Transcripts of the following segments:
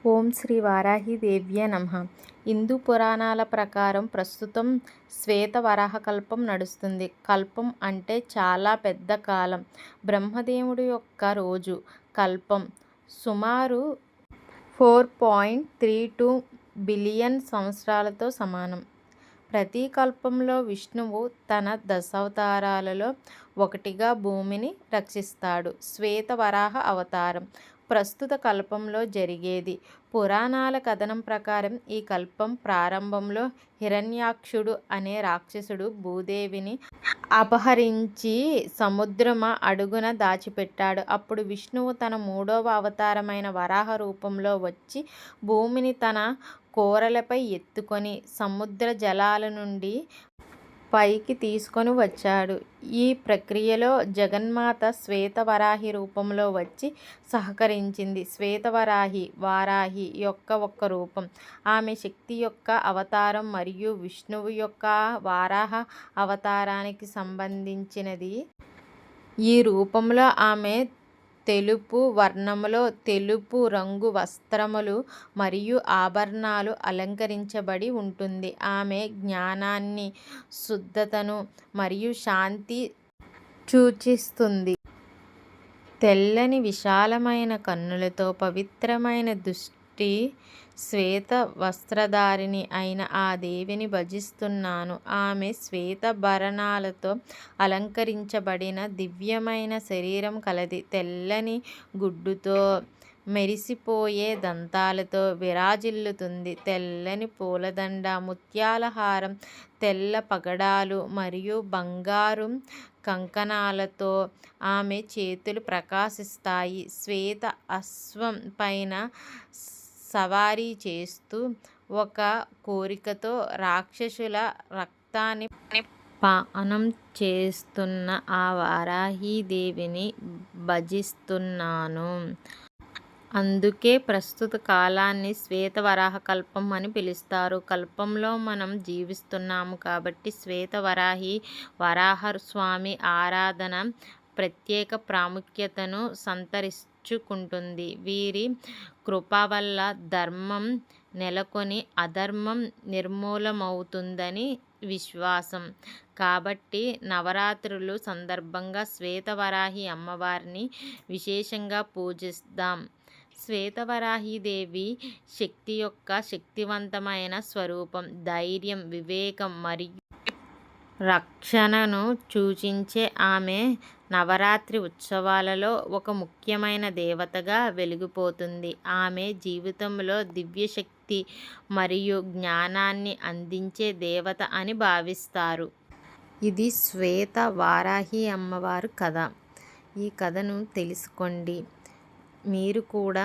ఓం శ్రీ వారాహిదేవ్యే నమః. హిందూ పురాణాల ప్రకారం ప్రస్తుతం శ్వేత వరాహ కల్పం నడుస్తుంది. కల్పం అంటే చాలా పెద్ద కాలం. బ్రహ్మదేవుడి యొక్క రోజు కల్పం సుమారు 4.32 బిలియన్ సంవత్సరాలతో సమానం. ప్రతి కల్పంలో విష్ణువు తన దశావతారాలలో ఒకటిగా భూమిని రక్షిస్తాడు. శ్వేత వరాహ అవతారం ప్రస్తుత కల్పంలో జరిగేది. పురాణాల కథనం ప్రకారం ఈ కల్పం ప్రారంభంలో హిరణ్యాక్షుడు అనే రాక్షసుడు భూదేవిని అపహరించి సముద్రమ అడుగున దాచిపెట్టాడు. అప్పుడు విష్ణువు తన మూడవ అవతారమైన వరాహ రూపంలో వచ్చి భూమిని తన కోరలపై ఎత్తుకొని సముద్ర జలాల నుండి పైకి తీసుకొని వచ్చాడు. ఈ ప్రక్రియలో జగన్మాత శ్వేతవరాహి రూపంలో వచ్చి సహకరించింది. శ్వేతవరాహి వారాహి యొక్క ఒక్క రూపం. ఆమె శక్తి యొక్క అవతారం మరియు విష్ణువు యొక్క వారాహ అవతారానికి సంబంధించినది. ఈ రూపంలో ఆమె తెలుపు వర్ణములో తెలుపు రంగు వస్త్రములు మరియు ఆభరణాలు అలంకరించబడి ఉంటుంది. ఆమె జ్ఞానాన్ని, శుద్ధతను మరియు శాంతి సూచిస్తుంది. తెల్లని విశాలమైన కన్నులతో పవిత్రమైన దృష్టి శ్వేత వస్త్రధారిణి అయిన ఆ దేవిని భజిస్తున్నాను. ఆమె శ్వేతాభరణాలతో అలంకరించబడిన దివ్యమైన శరీరం కలది. తెల్లని గుడ్డుతో మెరిసిపోయే దంతాలతో విరాజిల్లుతుంది. తెల్లని పూలదండ, ముత్యాల హారం, తెల్ల పగడాలు మరియు బంగారు కంకణాలతో ఆమె చేతులు ప్రకాశిస్తాయి. శ్వేత అశ్వం పైన సవారీ చేస్తూ ఒక కోరికతో రాక్షసుల రక్తాన్ని పానం చేస్తున్న ఆ వారాహీదేవిని భజిస్తున్నాను. అందుకే ప్రస్తుత కాలాన్ని శ్వేత వరాహ కల్పం అని పిలుస్తారు. కల్పంలో మనం జీవిస్తున్నాము కాబట్టి శ్వేత వరాహి వరాహ స్వామి ఆరాధన ప్రత్యేక ప్రాముఖ్యతను సంతరించుకుంటుంది. వీరి కృప వల్ల ధర్మం నెలకొని అధర్మం నిర్మూలమవుతుందని విశ్వాసం. కాబట్టి నవరాత్రులు సందర్భంగా శ్వేతవరాహి అమ్మవారిని విశేషంగా పూజిస్తాం. శ్వేతవరాహీదేవి శక్తి యొక్క శక్తివంతమైన స్వరూపం. ధైర్యం, వివేకం మరియు రక్షణను సూచించే ఆమె నవరాత్రి ఉత్సవాలలో ఒక ముఖ్యమైన దేవతగా వెలిగిపోతుంది. ఆమె జీవితంలో దివ్యశక్తి మరియు జ్ఞానాన్ని అందించే దేవత అని భావిస్తారు. ఇది శ్వేత వారాహి అమ్మవారు కథ. ఈ కథను తెలుసుకోండి, మీరు కూడా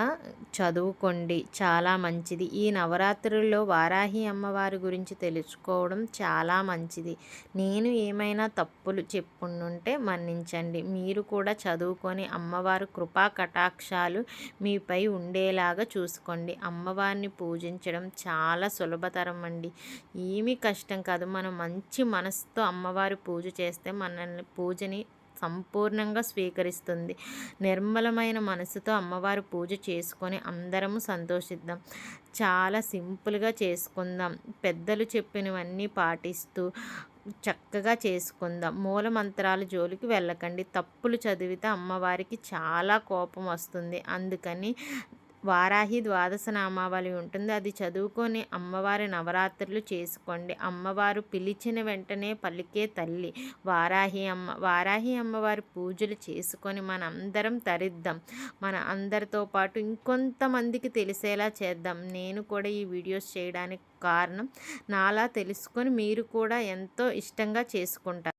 చదువుకోండి, చాలా మంచిది. ఈ నవరాత్రుల్లో వారాహి అమ్మవారి గురించి తెలుసుకోవడం చాలా మంచిది. నేను ఏమైనా తప్పులు చెప్పుంటే మన్నించండి. మీరు కూడా చదువుకొని అమ్మవారి కృపా కటాక్షాలు మీపై ఉండేలాగా చూసుకోండి. అమ్మవారిని పూజించడం చాలా సులభతరం అండి. ఏమీ కష్టం కాదు. మనం మంచి మనసుతో అమ్మవారి పూజ చేస్తే మనల్ని పూజని సంపూర్ణంగా స్వీకరిస్తుంది. నిర్మలమైన మనసుతో అమ్మవారి పూజ చేసుకొని అందరము సంతోషిద్దాం. చాలా సింపుల్గా చేసుకుందాం. పెద్దలు చెప్పినవన్నీ పాటిస్తూ చక్కగా చేసుకుందాం. మూల మంత్రాల జోలికి వెళ్ళకండి. తప్పులు చదివితే అమ్మవారికి చాలా కోపం వస్తుంది. అందుకని వారాహి ద్వాదశ నామావళి ఉంటుంది, అది చదువుకొని అమ్మవారి నవరాత్రులు చేసుకోండి. అమ్మవారు పిలిచిన వెంటనే పలికే తల్లి వారాహి అమ్మవారి పూజలు చేసుకొని మన అందరం తరిద్దాం. మన అందరితో పాటు ఇంకొంతమందికి తెలిసేలా చేద్దాం. నేను కూడా ఈ వీడియోస్ చేయడానికి కారణం నాలా తెలుసుకొని మీరు కూడా ఎంతో ఇష్టంగా చేసుకుంటారు.